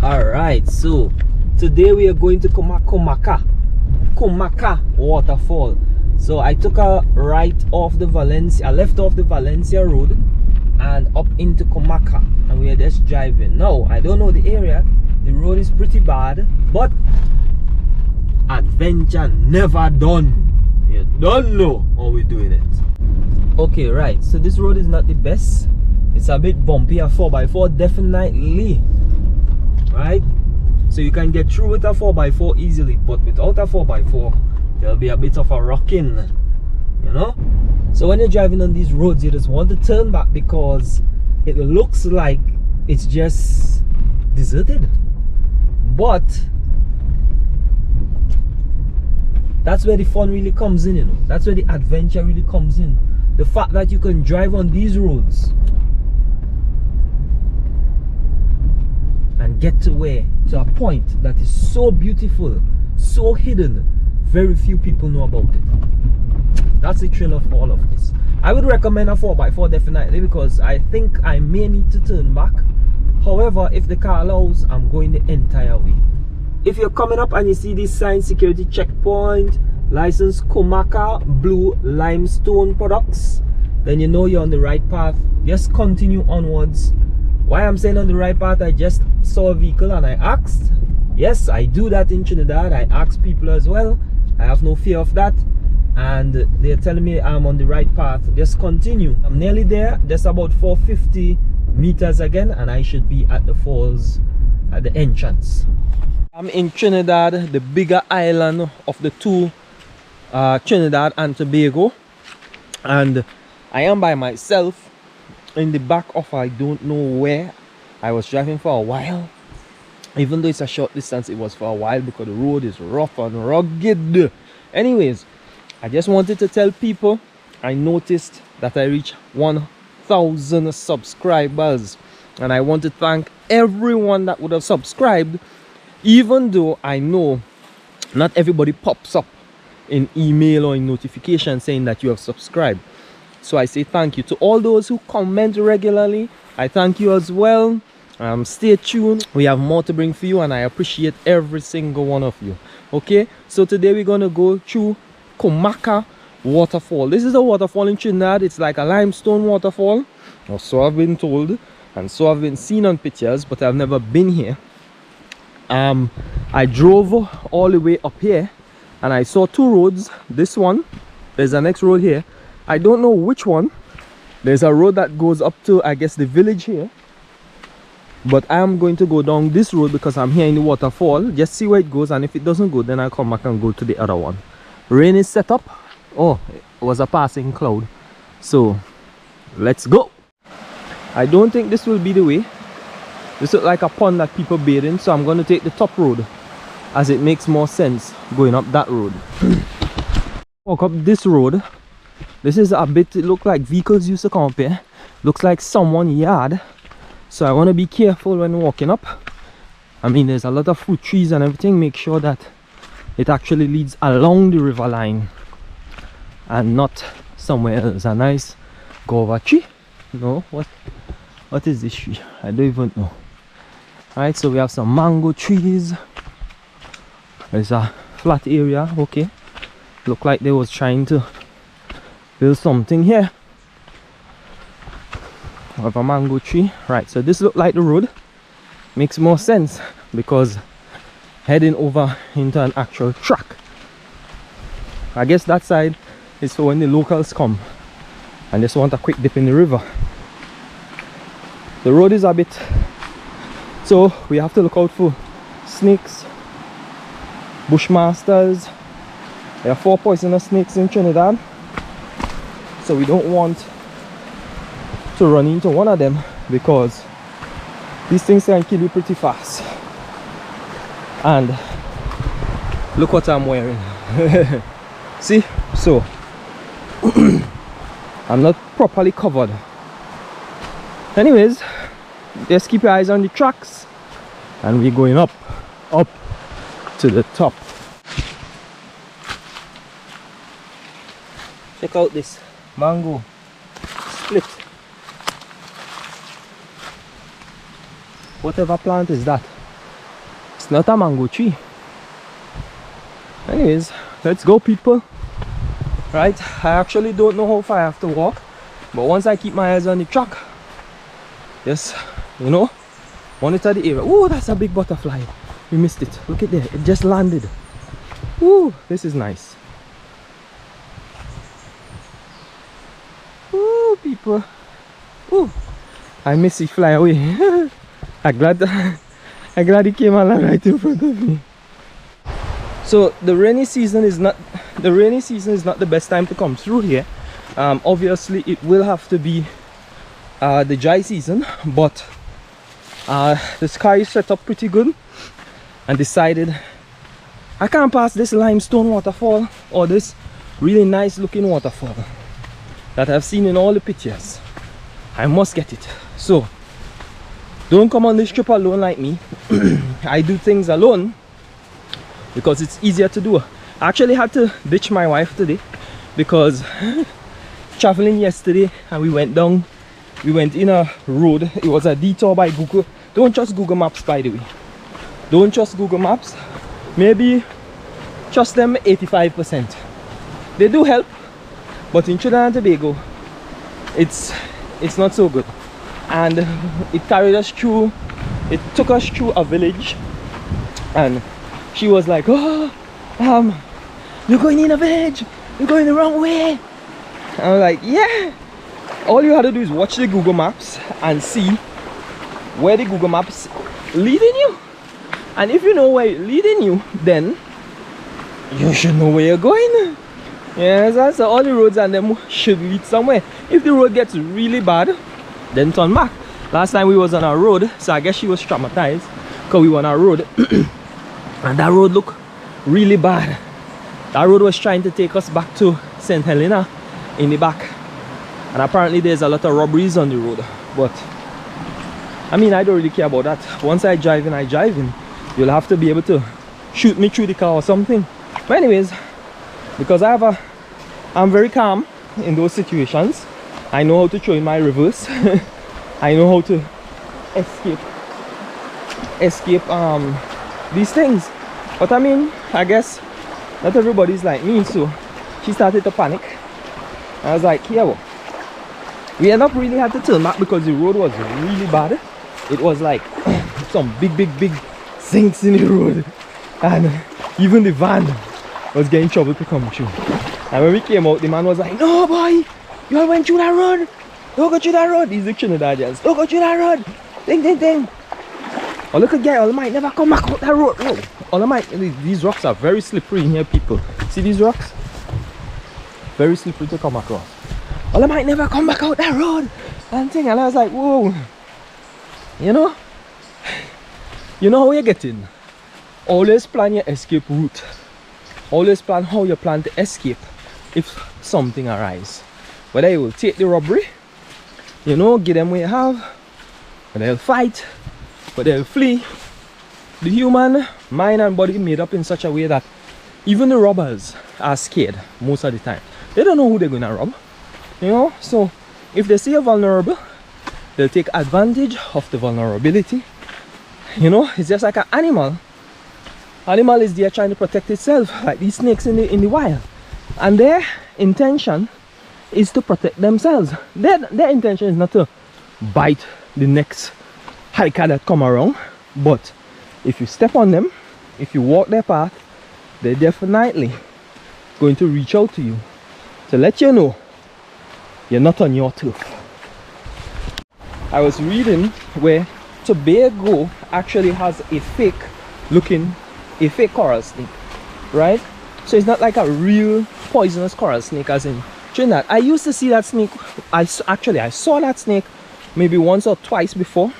Alright, so today we are going to Cumaca Waterfall. So I took a right off the I left off the Valencia Road and up into Cumaca, and we are just driving. Now, I don't know the area, the road is pretty bad, but adventure never done. You don't know how we're doing it. Okay, right, so this road is not the best. It's a bit bumpy, a 4x4 definitely, right? So you can get through with a 4x4 easily, but without a 4x4 there'll be a bit of a rocking, you know. So when you're driving on these roads, you just want to turn back because it looks like it's just deserted, but that's where the fun really comes in, you know. That's where the adventure really comes in. The fact that you can drive on these roads and get to a point that is so beautiful, so hidden, very few people know about it. That's the thrill of all of this. I would recommend a 4x4 definitely, because I think I may need to turn back. However, if the car allows, I'm going the entire way. If you're coming up and you see this sign, security checkpoint, license Cumaca, blue limestone products, then you know you're on the right path. Just continue onwards. Why I'm saying on the right path, I just saw a vehicle and I asked. Yes, I do that in Trinidad. I ask people as well. I have no fear of that, and they're telling me I'm on the right path. Just continue. I'm nearly there, just about 450 meters again, and I should be at the falls at the entrance. I'm in Trinidad, the bigger island of the two, Trinidad and Tobago, and I am by myself in the back of I don't know where. I was driving for a while. Even though it's a short distance, it was for a while because the road is rough and rugged. Anyways, I just wanted to tell people I noticed that I reached 1,000 subscribers, and I want to thank everyone that would have subscribed, even though I know not everybody pops up in email or in notification saying that you have subscribed. So I say thank you to all those who comment regularly. I thank you as well. Stay tuned, we have more to bring for you, and I appreciate every single one of you. Okay, so today we're going to go through Cumaca Waterfall. This is a waterfall in Trinidad. It's like a limestone waterfall, or so I've been told, and so I've been seen on pictures, but I've never been here. I drove all the way up here and I saw two roads. This one, there's a next road here. I don't know which one. There's a road that goes up to, I guess, the village here, but I am going to go down this road because I'm here in the waterfall. Just see where it goes, and if it doesn't go, then I'll come back and go to the other one. Rain is set up. Oh, it was a passing cloud. So let's go. I don't think this will be the way. This looks like a pond that people bathe in, so I'm going to take the top road as it makes more sense going up that road. Walk up this road. This is a bit, it looks like vehicles used to come up here. Looks like someone's yard. So I want to be careful when walking up. I mean, there's a lot of fruit trees and everything. Make sure that it actually leads along the river line and not somewhere else. A nice guava tree. No, what is this tree? I don't even know. Alright, so we have some mango trees. There's a flat area. Okay, look like they was trying to build something here. We have a mango tree. Right, so this look like the road. Makes more sense because heading over into an actual track. I guess that side is for when the locals come and just want a quick dip in the river. The road is a bit, so we have to look out for snakes, bushmasters. There are 4 poisonous snakes in Trinidad, so we don't want to run into one of them because these things can kill you pretty fast. And look what I'm wearing. See, so I'm not properly covered. Anyways, just keep your eyes on the tracks, and we're going up to the top. Check out this mango split. Whatever plant is that? It's not a mango tree. Anyways, let's go, people. Right, I actually don't know how far I have to walk, but once I keep my eyes on the track, just, you know, monitor the area. Oh, that's a big butterfly. We missed it. Look at there, it just landed. Ooh, this is nice. Ooh, people. Ooh, I miss it fly away. I'm glad he came along right in front of me. So the rainy season is not the best time to come through here. Obviously it will have to be the dry season, but the sky is set up pretty good, and decided I can't pass this limestone waterfall, or this really nice looking waterfall that I've seen in all the pictures. I must get it. So don't come on this trip alone like me. I do things alone because it's easier to do. I actually had to ditch my wife today because traveling yesterday, and we went in a road. It was a detour by Google. Don't trust Google Maps, by the way. Don't trust Google Maps. Maybe trust them 85%. They do help, but in Trinidad and Tobago it's not so good. And it carried us through, it took us through a village, and she was like, oh, you're going in a village, you're going the wrong way. And I was like, yeah. All you had to do is watch the Google Maps and see where the Google Maps leading you. And if you know where it's leading you, then you should know where you're going. Yeah, so all the roads and them should lead somewhere. If the road gets really bad, then turn back. Last time we was on our road, so I guess she was traumatized because we were on our road and that road looked really bad. That road was trying to take us back to St. Helena in the back, and apparently there's a lot of robberies on the road. But I mean, I don't really care about that. Once I drive in, you'll have to be able to shoot me through the car or something. But anyways, because I'm very calm in those situations. I know how to throw in my reverse. I know how to escape these things. But I mean, I guess not everybody's like me, so she started to panic. I was like, yeah, well, we end up really had to turn back because the road was really bad. It was like some big sinks in the road, and even the van was getting trouble to come through. And when we came out, the man was like, no boy, you all went through that road, don't go through that road. These are Trinidadians, don't go through that road. Ding. Oh, look at guy, all might never come back out that road. Whoa. All might, these rocks are very slippery in here, people. See these rocks? Very slippery to come across. All might never come back out that road. And thing, and I was like, whoa. You know how you're getting. Always plan your escape route. Always plan how you plan to escape if something arises. Whether you will take the robbery, you know, give them what you have, whether they'll fight, whether they'll flee. The human mind and body made up in such a way that even the robbers are scared most of the time. They don't know who they're going to rob, you know. So if they see you're vulnerable, they'll take advantage of the vulnerability. You know, it's just like an animal. Animal is there trying to protect itself, like these snakes in the wild, and their intention is to protect themselves. Their intention is not to bite the next hiker that come around, but if you step on them, if you walk their path, they're definitely going to reach out to you to let you know you're not on your turf. I was reading where Tobago actually has a fake coral snake, right? So it's not like a real poisonous coral snake as in Trinidad. I used to see that snake. I saw that snake maybe once or twice before,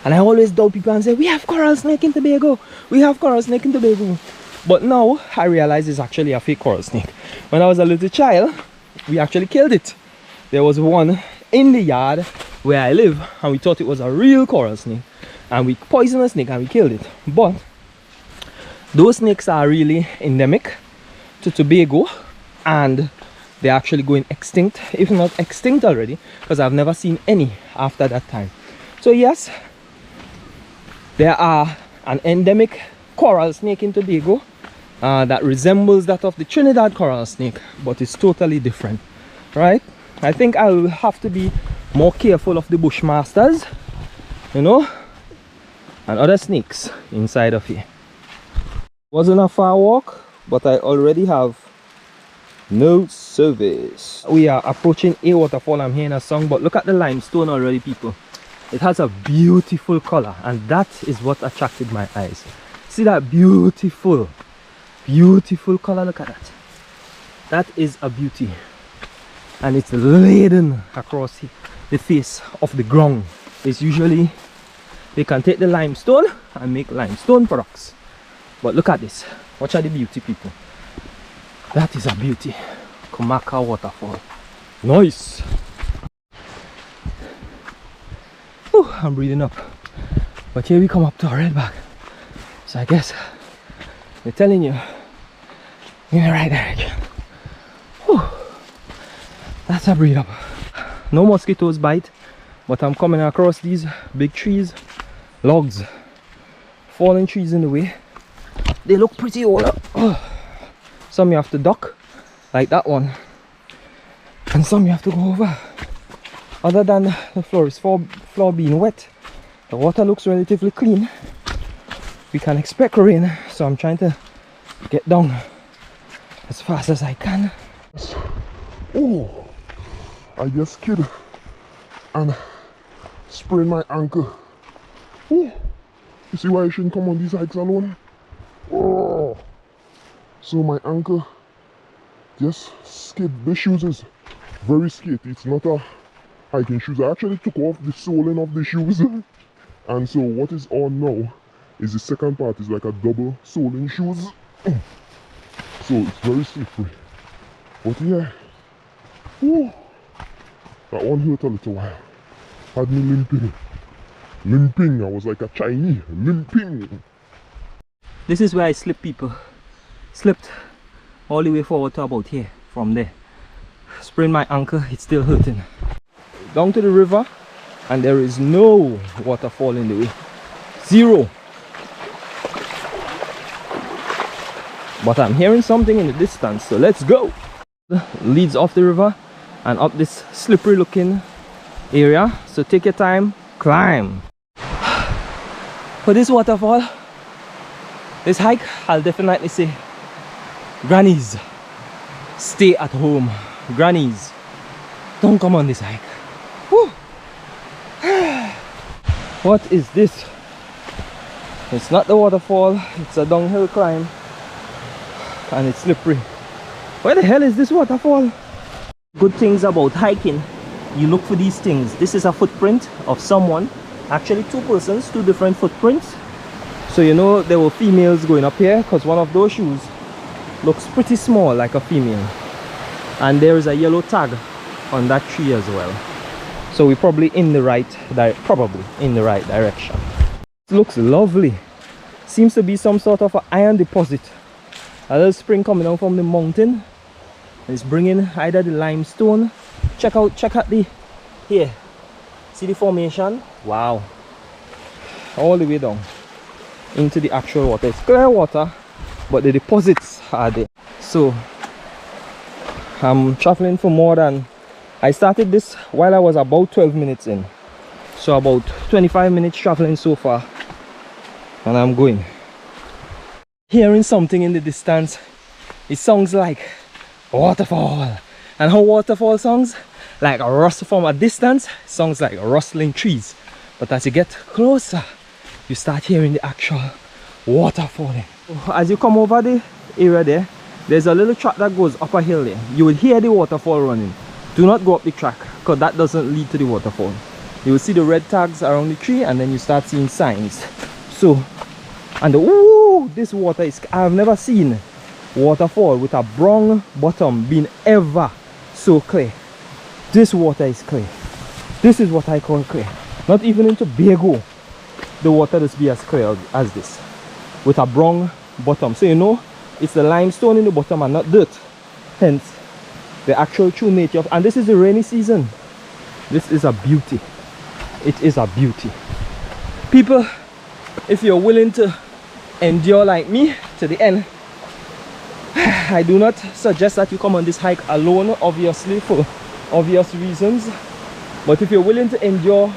and I always doubt people and say, we have coral snake in Tobago, we have coral snake in Tobago. But now I realize it's actually a fake coral snake. When I was a little child, we actually killed it. There was one in the yard where I live, and we thought it was a real coral snake, and we poisoned the snake and we killed it. But those snakes are really endemic to Tobago, and they're actually going extinct, if not extinct already, because I've never seen any after that time. So yes, there are an endemic coral snake in Tobago that resembles that of the Trinidad coral snake, but it's totally different, right? I think I'll have to be more careful of the bushmasters, you know, and other snakes inside of here. Wasn't a far walk, but I already have no service. We are approaching a waterfall. I'm hearing a song, but look at the limestone already, people. It has a beautiful color, and that is what attracted my eyes. See that beautiful color? Look at that. That is a beauty, and it's laden across the face of the ground. It's usually, they can take the limestone and make limestone products, but look at this. Watch out the beauty, people. That is a beauty. Cumaca waterfall. Nice. Whew, I'm breathing up. But here we come up to our red back. So I guess they're telling you in the right direction. Whew. That's a breathe up. No mosquitoes bite, but I'm coming across these big trees, logs, fallen trees in the way. They look pretty old. Some you have to duck, like that one, and some you have to go over. Other than the floor being wet, the water looks relatively clean. We can expect rain, so I'm trying to get down as fast as I can. Oh, I just skid and sprained my ankle. Oh, you see why I shouldn't come on these hikes alone? Oh. So my ankle just skid. This shoes is very skate. It's not a hiking shoes. I actually took off the soling of the shoes, and so what is on now is the second part is like a double soling shoes. So it's very slippery. But yeah, whew, that one hurt a little while. Had me limping. I was like a Chinese limping. This is where I slip, people. Slipped all the way forward to about here. From there, sprained my ankle. It's still hurting. Down to the river, and there is no waterfall in the way. Zero. But I'm hearing something in the distance, so let's go. Leads off the river and up this slippery looking area, so take your time, climb. For this waterfall, this hike, I'll definitely say, grannies, stay at home. Grannies, don't come on this hike. Whew. What is this? It's not the waterfall, it's a downhill climb, and it's slippery. Where the hell is this waterfall? Good things about hiking, you look for these things. This is a footprint of someone, actually two persons, two different footprints. So you know there were females going up here, because one of those shoes looks pretty small, like a female, and there is a yellow tag on that tree as well. So we're probably in the right direction. It looks lovely. Seems to be some sort of an iron deposit. A little spring coming down from the mountain. It's bringing either the limestone. Check out the here. See the formation? Wow. All the way down into the actual water. It's clear water, but the deposits are there. So I'm traveling for more than, I started this while I was about 12 minutes in, so about 25 minutes traveling so far, and I'm going. Hearing something in the distance, it sounds like a waterfall. And how waterfall sounds? Like a rustle from a distance, sounds like rustling trees, but as you get closer, you start hearing the actual water falling. As you come over the area there, there's a little track that goes up a hill there. You will hear the waterfall running. Do not go up the track, because that doesn't lead to the waterfall. You will see the red tags around the tree, and then you start seeing signs. So, and ooh, this water is, I've never seen waterfall with a brown bottom being ever so clear. This water is clear. This is what I call clear. Not even in Tobago the water does be as clear as this, with a brown bottom. So you know it's the limestone in the bottom and not dirt, hence the actual true nature of, and this is the rainy season. This is a beauty. It is a beauty. People, if you're willing to endure like me to the end. I do not suggest that you come on this hike alone, obviously, for obvious reasons. But if you're willing to endure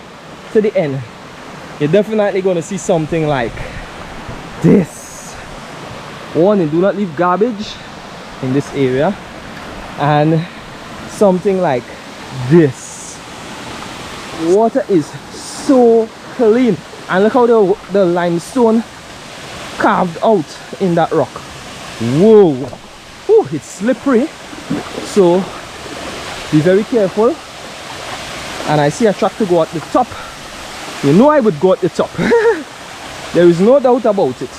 to the end, you're definitely going to see something like this. Warning, do not leave garbage in this area. And something like this. Water is so clean. And look how the limestone carved out in that rock. Whoa. Ooh, it's slippery. So be very careful. And I see a track to go at the top. You know I would go at the top. There is no doubt about it.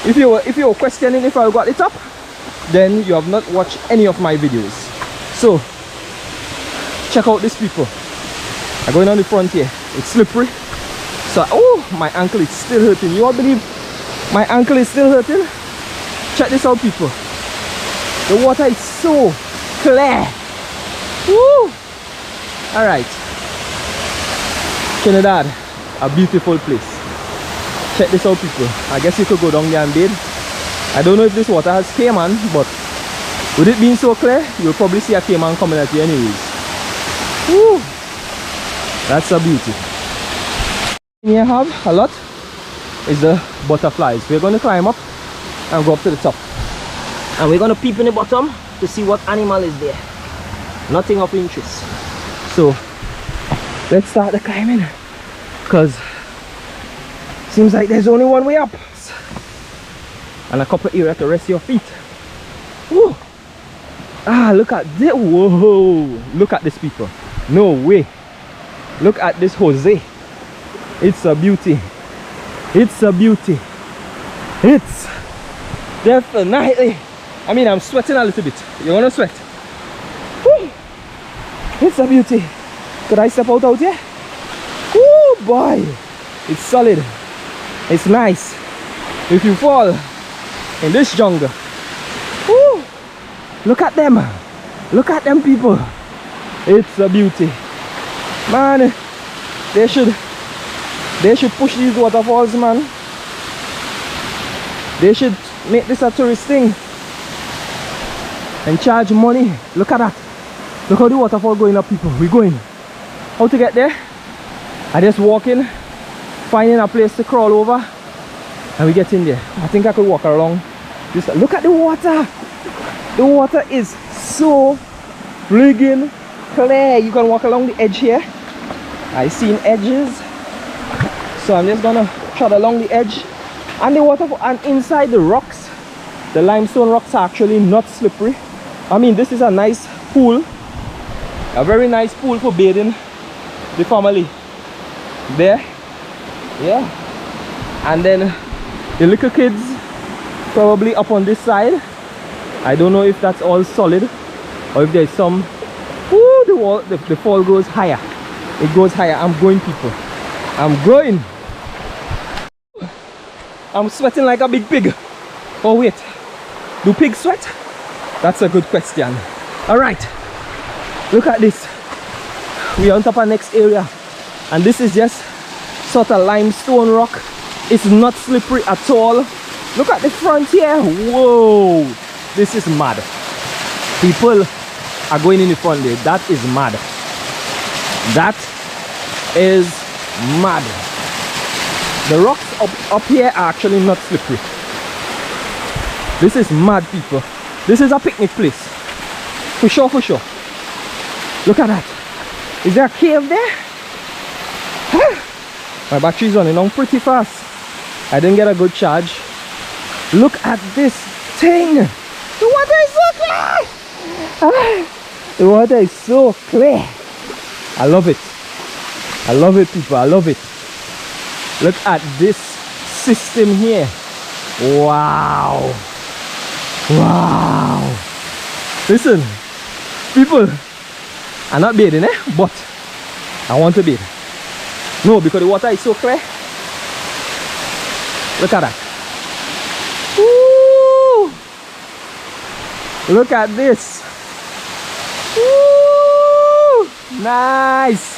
If you were questioning if I would go at the top, then you have not watched any of my videos. So check out these people. I'm going on the front here. It's slippery. So oh, my ankle is still hurting. You all believe my ankle is still hurting? Check this out, people. The water is so clear. Woo! Alright. Trinidad, a beautiful place. Check this out, people. I guess you could go down there and bathe. I don't know if this water has caiman, but with it being so clear, you'll probably see a caiman coming at you anyways. Woo! That's a beauty. Here have a lot is the butterflies. We're going to climb up and go up to the top. And we're going to peep in the bottom to see what animal is there. Nothing of interest. So let's start the climbing, because seems like there's only one way up. And a couple area to rest your feet. Woo. Ah, look at this. Whoa, look at this, people. No way. Look at this Jose. It's a beauty. It's a beauty. It's definitely, I mean, I'm sweating a little bit. You wanna sweat? Woo. It's a beauty. Could I step out here? Oh boy, it's solid. It's nice. If you fall in this jungle, woo, look at them. Look at them, people. It's a beauty. Man, they should push these waterfalls, man. They should make this a tourist thing and charge money. Look at that. Look how the waterfall going up, people. We're going. How to get there? I just walk in, finding a place to crawl over, and we get in there. I think I could walk along this. Look at the water. The water is so friggin' clear. You can walk along the edge here. I seen edges, so I'm just gonna trot along the edge. And the waterfall, and inside the rocks, the limestone rocks are actually not slippery. I mean, this is a nice pool, a very nice pool for bathing the family there. Yeah. And then the little kids probably up on this side. I don't know if that's all solid or if there's some. Ooh, the fall goes higher. It goes higher. I'm going, people. I'm going. I'm sweating like a big pig. Oh wait, do pigs sweat? That's a good question. Alright, look at this. We are on top of next area, and this is just sort of limestone rock. It's not slippery at all. Look at the front here. Whoa, this is mad. People are going in the front there. That is mad. That is mad. The rocks up here are actually not slippery. This is mad, people. This is a picnic place. For sure, for sure. Look at that. Is there a cave there? My battery's running on pretty fast. I didn't get a good charge. Look at this thing. The water is so clear. The water is so clear. I love it. I love it, people. I love it. Look at this system here. Wow. Wow. Listen, people, I'm not bathing, but I want to bathe. No, because the water is so clear. Look at that. Woo! Look at this. Woo! Nice.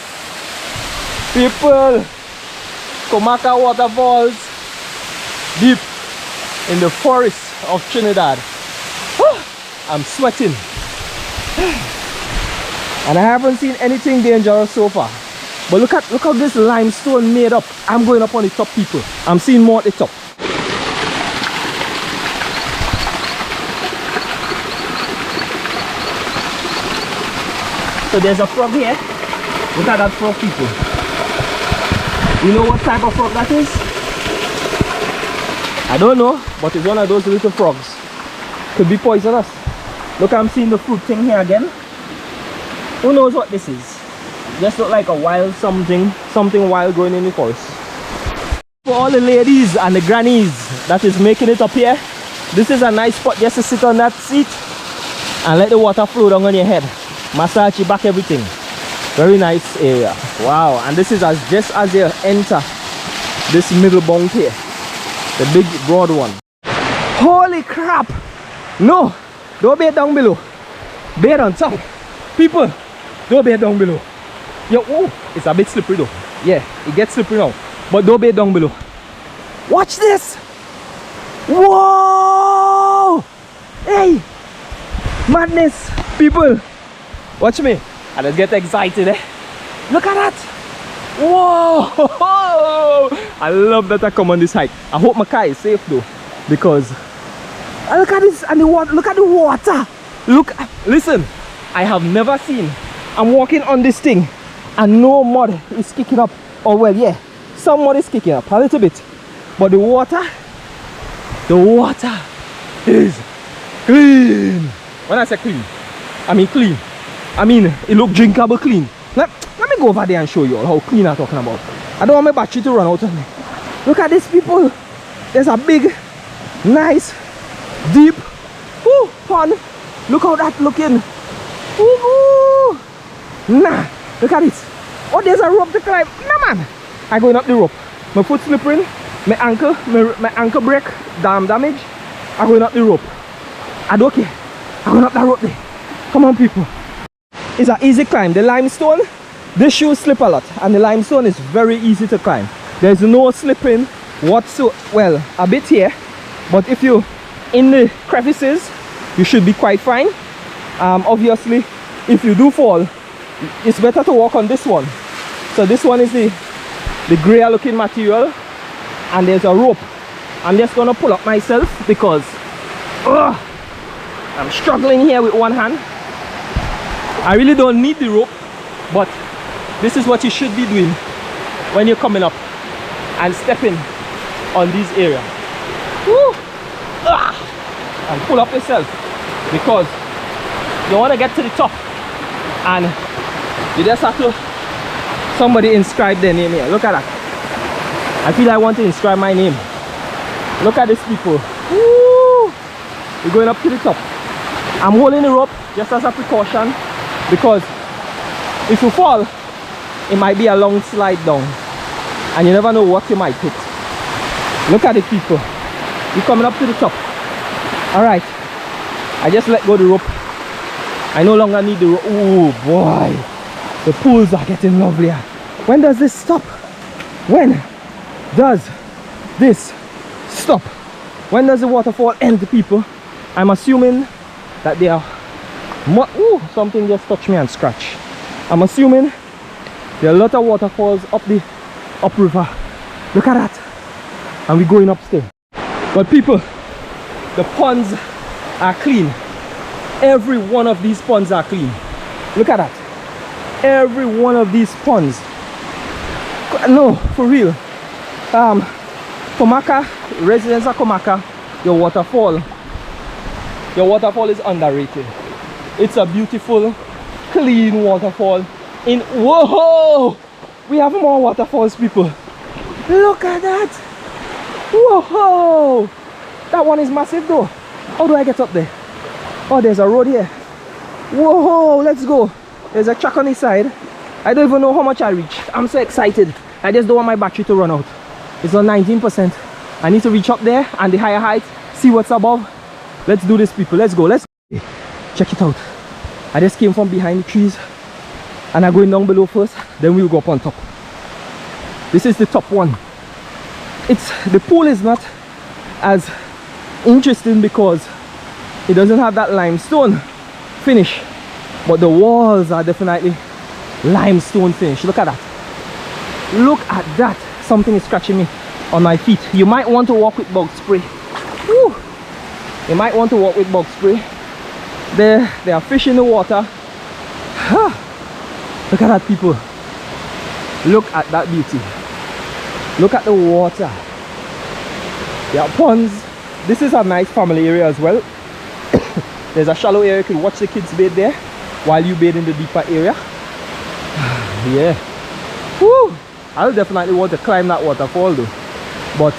People, Cumaca waterfalls, deep, in the forest of Trinidad. I'm sweating. And I haven't seen anything dangerous so far. But look how this limestone made up. I'm going up on the top, people. I'm seeing more at the top. So there's a frog here. Look at that frog, people. You know what type of frog that is? I don't know, but it's one of those little frogs. Could be poisonous. Look, I'm seeing the fruit thing here again. Who knows what this is? Just look like a wild something wild growing in the forest. For all the ladies and the grannies that is making it up here, this is a nice spot just to sit on that seat and let the water flow down on your head. Massage your back, everything. Very nice area. Wow. And this is just as you enter this middle bunk here, the big broad one. Holy crap! No, don't bait down below, bait on top. People, don't bait down below. Yo, oh, it's a bit slippery though. Yeah, it gets slippery now, but don't bait down below. Watch this. Whoa! Hey, madness. People, watch me. I just get excited, eh? Look at that. Whoa! I love that I come on this hike. I hope my car is safe though, because look at this, and the water. Look at the water. Look, listen, I have never seen. I'm walking on this thing and no mud is kicking up. Oh well, yeah, some mud is kicking up a little bit, but the water is clean. When I say clean, I mean clean. I mean it look drinkable clean. Let me go over there and show you all how clean I'm talking about. I don't want my battery to run out on me. Look at this, people. There's a big, nice, deep pond. Look how that looking. Nah, look at it. Oh, there's a rope to climb. Nah, man. I'm going up the rope. My foot slipping. My ankle break. Damage. I'm going up the rope. I don't care. I'm going up that rope there. Come on, people. It's an easy climb. The limestone, this shoes slip a lot, and the limestone is very easy to climb. There's no slipping whatsoever. Well, a bit here, but if you in the crevices, you should be quite fine. Obviously, if you do fall, it's better to walk on this one. So this one is the gray looking material, and there's a rope. I'm just gonna pull up myself because I'm struggling here with one hand. I really don't need the rope, but this is what you should be doing when you're coming up and stepping on these areas. Woo! And pull up yourself, because you want to get to the top and you just have to somebody inscribe their name here. Look at that. I feel I want to inscribe my name. Look at these people. Woo! We're going up to the top. I'm holding the rope just as a precaution, because if you fall, it might be a long slide down and you never know what you might hit. Look at the people. We're coming up to the top. Alright, I just let go of the rope. I no longer need the rope. Oh boy, the pools are getting lovelier. When does this stop? When does this stop? When does the waterfall end, people? I'm assuming that they are something just touched me and scratched. I'm assuming there are a lot of waterfalls up the upriver. Look at that. And we're going upstairs. But people, the ponds are clean. Every one of these ponds are clean. Look at that. Every one of these ponds. No, for real. Cumaca, residents of Cumaca, your waterfall is underrated. It's a beautiful, clean waterfall. Whoa! We have more waterfalls, people. Look at that. Whoa! That one is massive though. How do I get up there? Oh, there's a road here. Whoa, let's go. There's a track on this side. I don't even know how much I reached. I'm so excited. I just don't want my battery to run out. It's on 19%. I need to reach up there and the higher height, see what's above. Let's do this, people. Let's go. Let's go. Check it out. I just came from behind the trees and I'm going down below first, then we'll go up on top. This is the top one. The pool is not as interesting because it doesn't have that limestone finish, but the walls are definitely limestone finish. Look at that. Look at that. Something is scratching me on my feet. You might want to walk with bug spray. Woo. You might want to walk with bug spray. There are fish in the water. Look at that, people. Look at that beauty. Look at the water. There are ponds. This is a nice family area as well. There's a shallow area. You can watch the kids bathe there while you bathe in the deeper area. Yeah. Woo. I'll definitely want to climb that waterfall though. But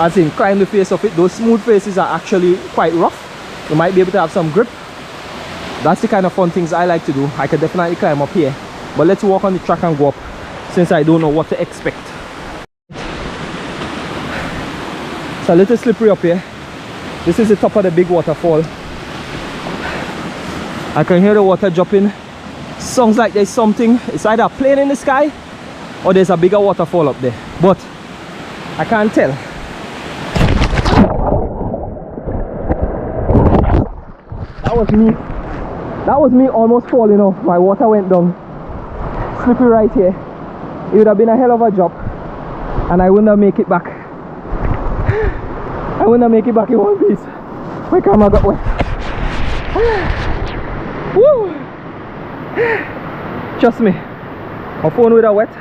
as in climb the face of it, those smooth faces are actually quite rough. You might be able to have some grip. That's the kind of fun things I like to do. I can definitely climb up here. But let's walk on the track and go up, since I don't know what to expect. It's a little slippery up here. This is the top of the big waterfall. I can hear the water dropping. Sounds like there's something. It's either a plane in the sky or there's a bigger waterfall up there. But I can't tell. That was me almost falling off. My water went down. Slippery right here. It would have been a hell of a drop and I wouldn't have made it back. I wouldn't have made it back in one piece. My camera got wet. Woo. Trust me, my phone would have wet,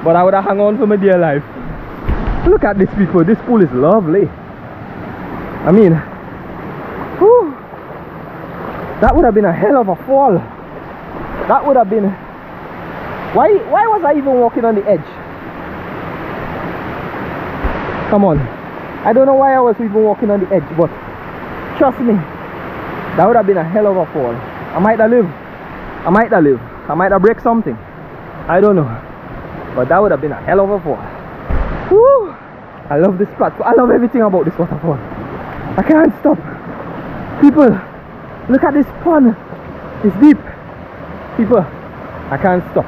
but I would have hung on for my dear life. Look at this, people. This pool is lovely. I mean, whew, that would have been a hell of a fall. That would have been... Why was I even walking on the edge? Come on. I don't know why I was even walking on the edge, but trust me, that would have been a hell of a fall. I might have lived. I might have lived. I might have break something. I don't know. But that would have been a hell of a fall. Woo! I love this platform. I love everything about this waterfall. I can't stop. People, look at this pond. It's deep. People, I can't stop.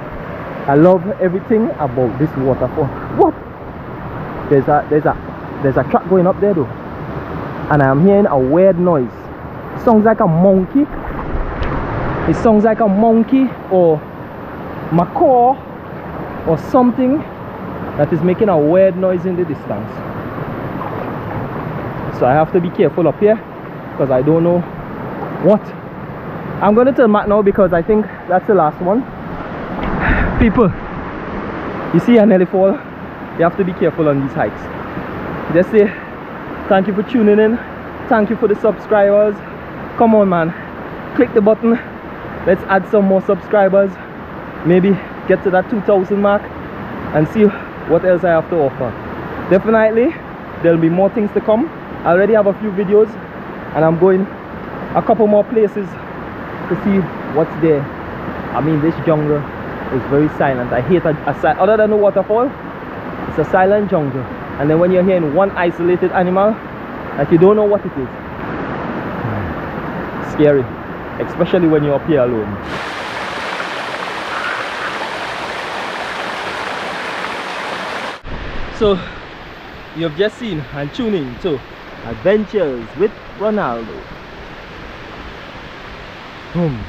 I love everything about this waterfall. What? There's a truck going up there though. And I'm hearing a weird noise. It sounds like a monkey. It sounds like a monkey or macaw or something that is making a weird noise in the distance. So I have to be careful up here because I don't know what. I'm going to turn back now because I think that's the last one. People, you see I nearly fall. You have to be careful on these hikes. Just say thank you for tuning in. Thank you for the subscribers. Come on, man, click the button. Let's add some more subscribers. Maybe get to that 2,000 mark and see what else I have to offer. Definitely there'll be more things to come. I already have a few videos and I'm going a couple more places to see what's there. I mean, this jungle is very silent. I hate other than the waterfall, it's a silent jungle. And then when you're hearing one isolated animal, like you don't know what it is. Scary, especially when you're up here alone. So you've just seen and tuned in to Adventures with Ronaldo. Boom.